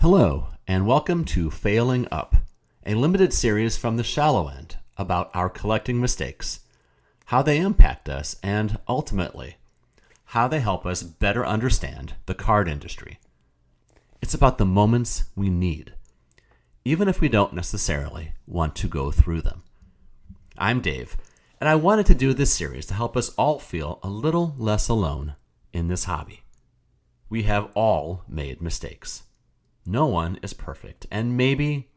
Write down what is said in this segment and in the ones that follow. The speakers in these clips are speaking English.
Hello, and welcome to Failing Up, a limited series from the shallow end about our collecting mistakes, how they impact us, and ultimately, how they help us better understand the card industry. It's about the moments we need, even if we don't necessarily want to go through them. I'm Dave, and I wanted to do this series to help us all feel a little less alone in this hobby. We have all made mistakes. No one is perfect, and maybe,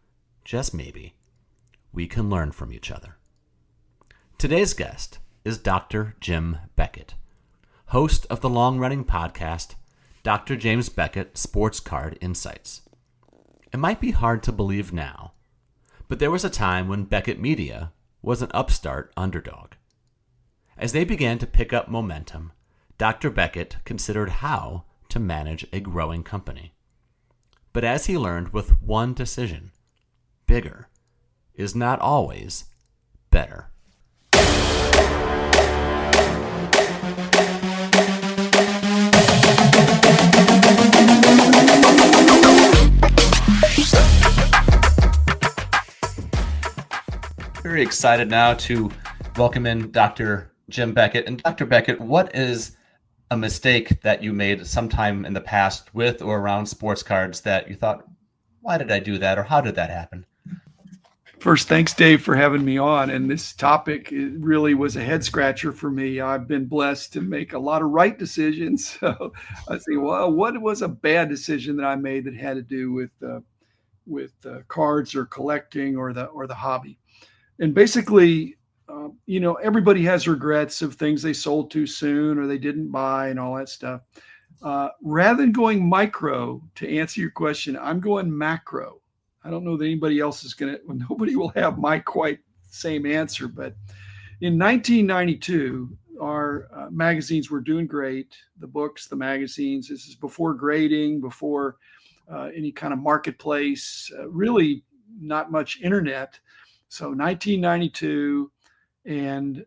just maybe, we can learn from each other. Today's guest is Dr. Jim Beckett, host of the long-running podcast, Dr. James Beckett Sports Card Insights. It might be hard to believe now, but there was a time when Beckett Media was an upstart underdog. As they began to pick up momentum, Dr. Beckett considered how to manage a growing company. But as he learned with one decision, bigger is not always better. Very excited now to welcome in Dr. Jim Beckett. And Dr. Beckett, what is a mistake that you made sometime in the past with or around sports cards that you thought, why did I do that, or how did that happen? First, thanks, Dave, for having me on. And this topic really was a head scratcher for me. I've been blessed to make a lot of right decisions. So I say, well, what was a bad decision that I made that had to do with cards or collecting or the hobby? And basically, everybody has regrets of things they sold too soon or they didn't buy and all that stuff. Rather than going micro, to answer your question, I'm going macro. I don't know that anybody else is nobody will have my quite same answer. But in 1992, our magazines were doing great. The books, the magazines, this is before grading, before any kind of marketplace, really not much internet. So 1992, and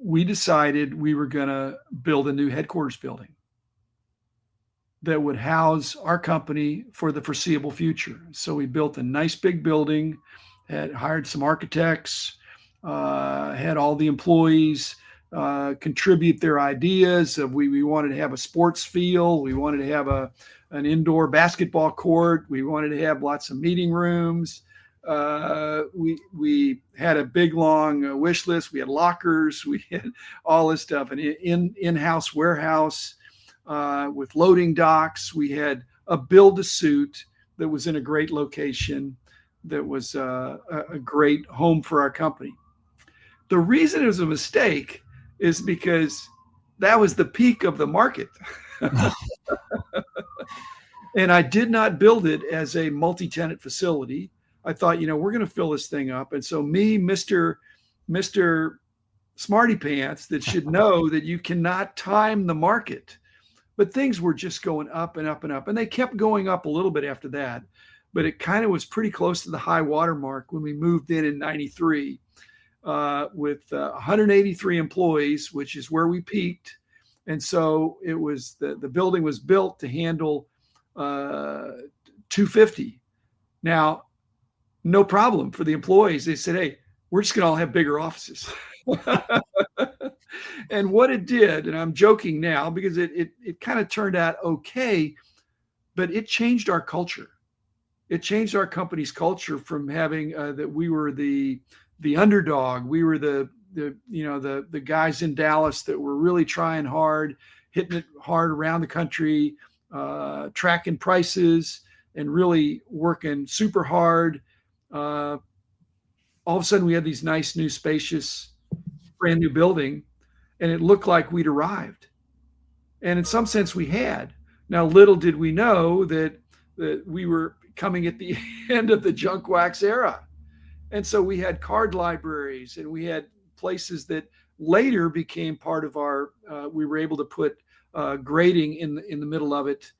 we decided we were going to build a new headquarters building that would house our company for the foreseeable future. So we built a nice big building, had hired some architects, had all the employees contribute their ideas of we wanted to have a sports field. We wanted to have an indoor basketball court. We wanted to have lots of meeting rooms. We had a big long wish list. We had lockers. We had all this stuff, an in-house warehouse with loading docks. We had a build-to-suit that was in a great location. That was a great home for our company. The reason it was a mistake is because that was the peak of the market. And I did not build it as a multi-tenant facility. I thought, we're going to fill this thing up. And so me, Mr. Smarty Pants, that should know that you cannot time the market. But things were just going up and up and up. And they kept going up a little bit after that. But it kind of was pretty close to the high water mark when we moved in 93 with 183 employees, which is where we peaked. And so it was the building was built to handle 250. Now, no problem for the employees. They said, hey, we're just going to all have bigger offices. And what it did, and I'm joking now because it kind of turned out okay, but it changed our culture. It changed our company's culture from having that we were the underdog. We were the guys in Dallas that were really trying hard, hitting it hard around the country, tracking prices and really working super hard. All of a sudden we had these nice new spacious brand new building and it looked like we'd arrived, and in some sense we had. Now little did we know that we were coming at the end of the junk wax era, and so we had card libraries and we had places that later became part of our we were able to put grading in the middle of it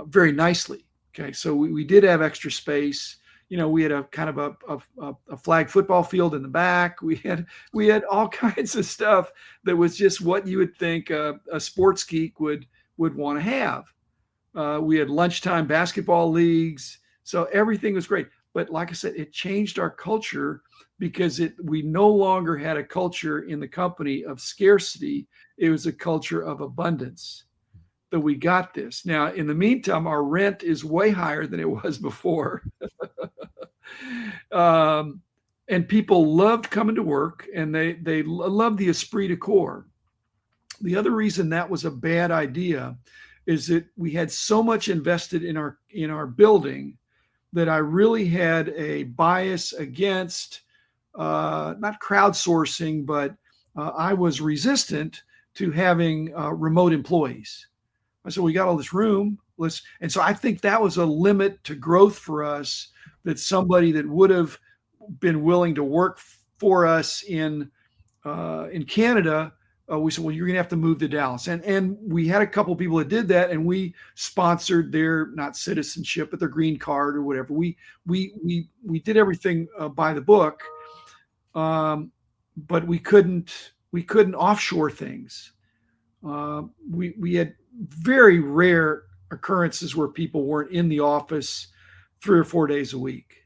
very nicely. Okay, so we did have extra space. We had a kind of a flag football field in the back. We had all kinds of stuff that was just what you would think a sports geek would would want to have. We had lunchtime basketball leagues. So everything was great. But like I said, it changed our culture because we no longer had a culture in the company of scarcity. It was a culture of abundance that we got this. Now, in the meantime, our rent is way higher than it was before. And people loved coming to work, and they loved the esprit de corps. The other reason that was a bad idea is that we had so much invested in our building that I really had a bias against not crowdsourcing, but I was resistant to having remote employees. I said, we got all this room. And so I think that was a limit to growth for us, that somebody that would have been willing to work for us in Canada, we said, well, you're going to have to move to Dallas. And we had a couple of people that did that, and we sponsored their, not citizenship, but their green card or whatever. We did everything by the book, but we couldn't offshore things. We had very rare occurrences where people weren't in the office 3 or 4 days a week.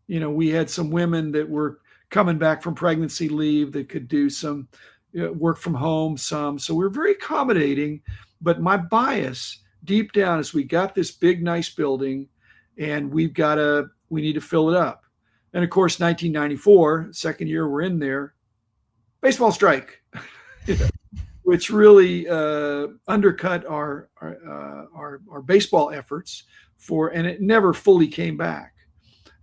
We had some women that were coming back from pregnancy leave that could do some work from home, so we're very accommodating. But my bias deep down is we got this big, nice building, and we need to fill it up. And of course, 1994, second year we're in there, baseball strike, which really undercut our baseball efforts and it never fully came back.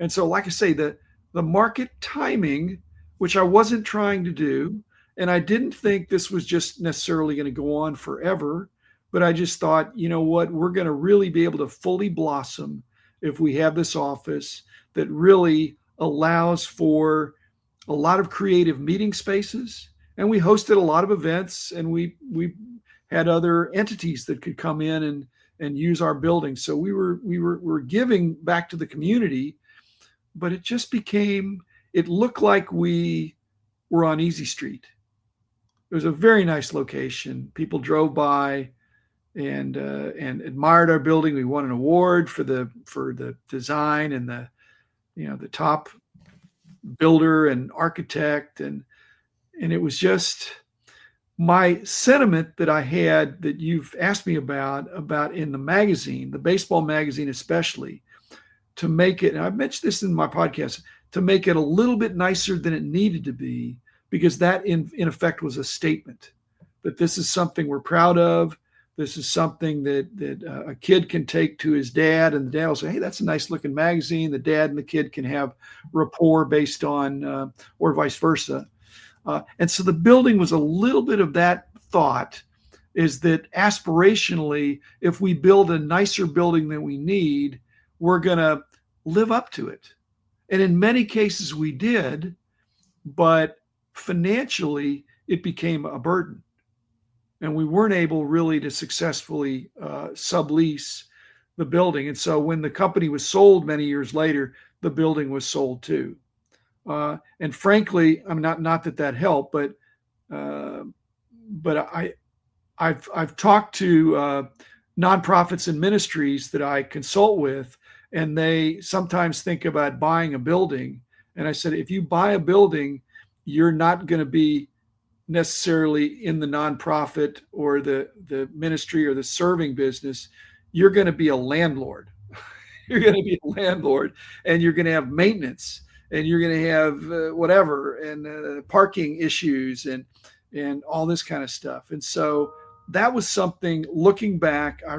And so, like I say, the market timing, which I wasn't trying to do, and I didn't think this was just necessarily going to go on forever, but I just thought, you know what, we're going to really be able to fully blossom if we have this office that really allows for a lot of creative meeting spaces. And we hosted a lot of events, and we had other entities that could come in and use our building. So we were giving back to the community, but it just it looked like we were on Easy Street. It was a very nice location. People drove by and admired our building. We won an award for the design and the top builder and architect, and it was just my sentiment that I had, that you've asked me about in the magazine, the baseball magazine especially, to make it, and I've mentioned this in my podcast, to make it a little bit nicer than it needed to be, because that in effect was a statement that this is something we're proud of. This is something that a kid can take to his dad, and the dad will say, hey, that's a nice looking magazine. The dad and the kid can have rapport based on, or vice versa. And so the building was a little bit of that thought, is that aspirationally, if we build a nicer building than we need, we're going to live up to it. And in many cases we did, but financially it became a burden. And we weren't able really to successfully sublease the building. And so when the company was sold many years later, the building was sold too. And frankly, I'm not that helped, but I've talked to nonprofits and ministries that I consult with, and they sometimes think about buying a building. And I said, if you buy a building, you're not going to be necessarily in the nonprofit or the ministry or the serving business. You're going to be a landlord. You're going to be a landlord, and you're going to have maintenance, and you're going to have whatever, and parking issues and all this kind of stuff. And so that was something, looking back, I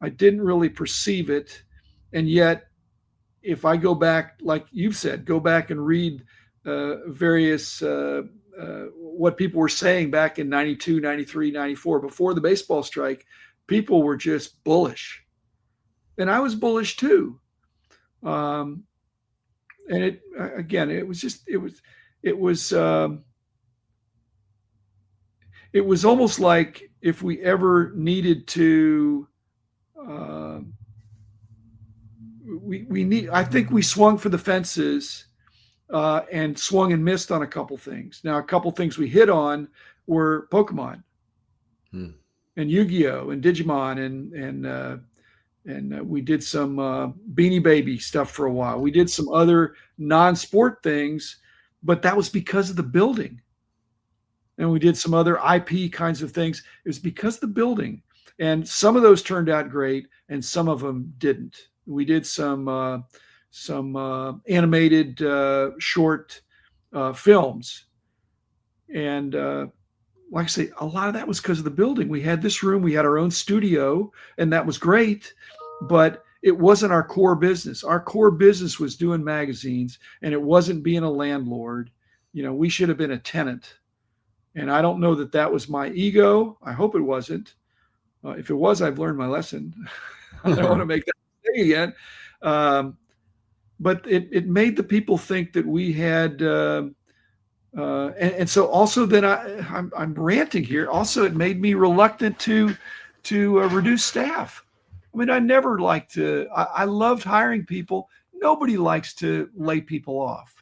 didn't really perceive it. And yet, if I go back, like you've said, go back and read various what people were saying back in 92, 93, 94, before the baseball strike, people were just bullish. And I was bullish too. And it was almost like, if we ever needed to, I think we swung for the fences and swung and missed on a couple things. Now, a couple things we hit on were Pokemon. and Yu-Gi-Oh and Digimon and we did some Beanie Baby stuff for a while. We did some other non-sport things, but that was because of the building. And we did some other IP kinds of things. It was because of the building. And some of those turned out great, and some of them didn't. We did some animated short films, and like I say, a lot of that was because of the building. We had this room, we had our own studio, and that was great, but it wasn't our core business. Our core business was doing magazines, and it wasn't being a landlord. We should have been a tenant. And I don't know that that was my ego. I hope it wasn't. If it was, I've learned my lesson. I don't want to make that mistake again. But it made the people think that we had, and so also then I'm ranting here. Also, it made me reluctant to reduce staff. I mean, I never liked to. I loved hiring people. Nobody likes to lay people off.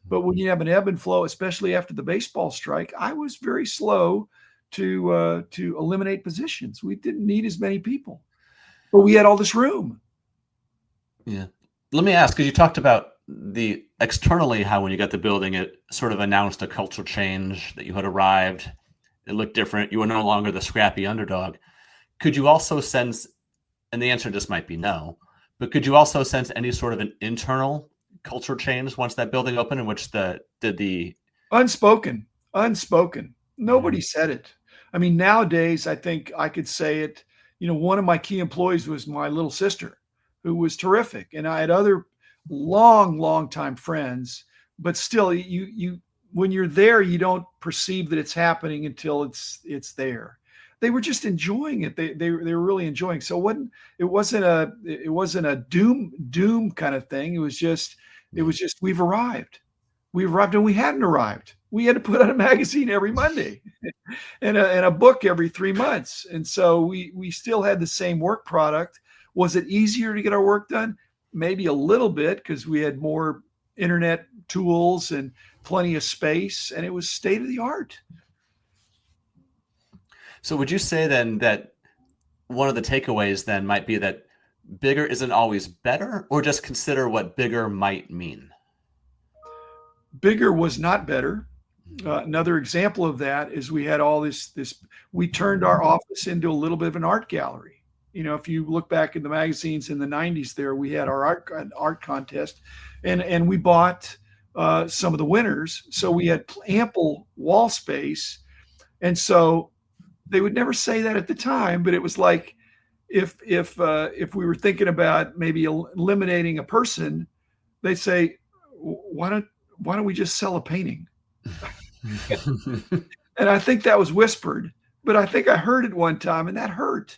But when you have an ebb and flow, especially after the baseball strike, I was very slow to eliminate positions. We didn't need as many people, but we had all this room. Yeah. Let me ask, because you talked about the externally how when you got the building, it sort of announced a cultural change that you had arrived. It looked different. You were no longer the scrappy underdog. Could you also sense, and the answer just might be no, but could you also sense any sort of an internal culture change once that building opened, in which the unspoken nobody said it. I mean, nowadays I think I could say it. One of my key employees was my little sister, who was terrific, and I had other long time friends, but still, you when you're there, you don't perceive that it's happening until it's there. They were just enjoying it. They were really enjoying. So it wasn't a doom kind of thing. It was just we've arrived, and we hadn't arrived. We had to put out a magazine every Monday and a book every 3 months, and so we still had the same work product. Was it easier to get our work done? Maybe a little bit, because we had more internet tools and plenty of space, and it was state of the art. So would you say then that one of the takeaways then might be that bigger isn't always better, or just consider what bigger might mean? Bigger was not better. Another example of that is we had all this, we turned our office into a little bit of an art gallery. If you look back in the magazines in the 90s there, we had our art contest, and we bought some of the winners. So we had ample wall space. And so they would never say that at the time, but it was like, if we were thinking about maybe eliminating a person, they'd say, why don't we just sell a painting? And I think that was whispered, but I think I heard it one time, and that hurt.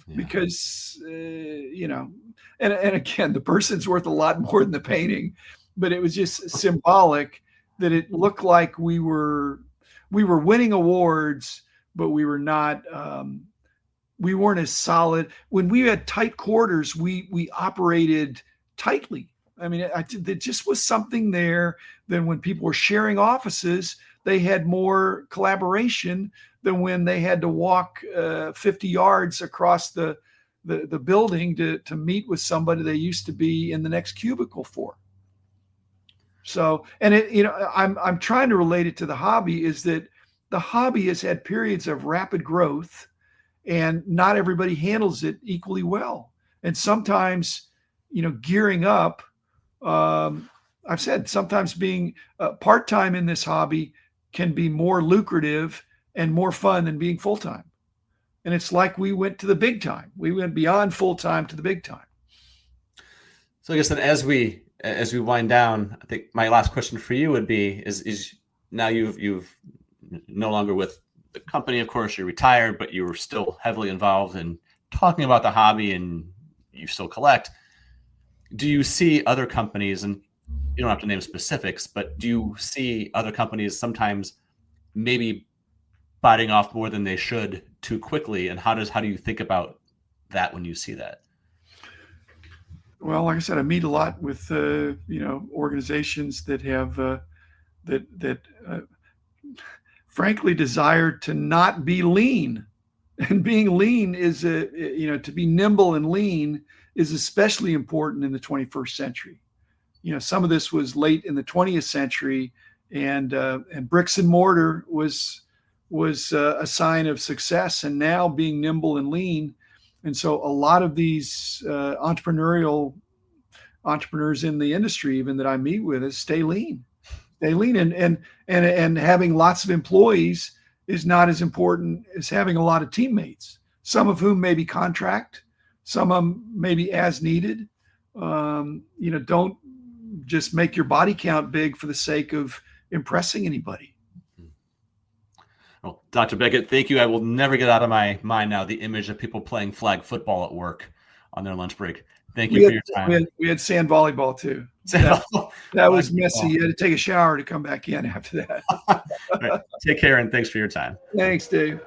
Yeah. Because and again, the person's worth a lot more than the painting, but it was just symbolic that it looked like we were winning awards, but we were not. We weren't as solid. When we had tight quarters, we operated tightly. I mean, there just was something there. Then when people were sharing offices, they had more collaboration than when they had to walk 50 yards across the building to meet with somebody they used to be in the next cubicle for. So, and I'm trying to relate it to the hobby, is that the hobby has had periods of rapid growth, and not everybody handles it equally well. And sometimes, gearing up, I've said sometimes being part-time in this hobby can be more lucrative and more fun than being full-time. And it's like we went to the big time. We went beyond full-time to the big time. So I guess then as we wind down, I think my last question for you would be, is now you've no longer with the company, of course, you're retired, but you were still heavily involved in talking about the hobby, and you still collect. Do you see other companies, and you don't have to name specifics, but do you see other companies sometimes maybe biting off more than they should too quickly? And how do you think about that when you see that? Well, like I said, I meet a lot with organizations that have frankly desire to not be lean. And being lean is to be nimble and lean is especially important in the 21st century. Some of this was late in the 20th century, and bricks and mortar was a sign of success. And now being nimble and lean, and so a lot of these entrepreneurs in the industry, even that I meet with, is stay lean, and having lots of employees is not as important as having a lot of teammates, some of whom may be contract, some of them may be as needed. Don't just make your body count big for the sake of impressing anybody. Well, Dr. Beckett, thank you. I will never get out of my mind now the image of people playing flag football at work on their lunch break. Thank you for your time. We had sand volleyball too. That was messy. You had to take a shower to come back in after that. Right. Take care, and thanks for your time. Thanks, Dave.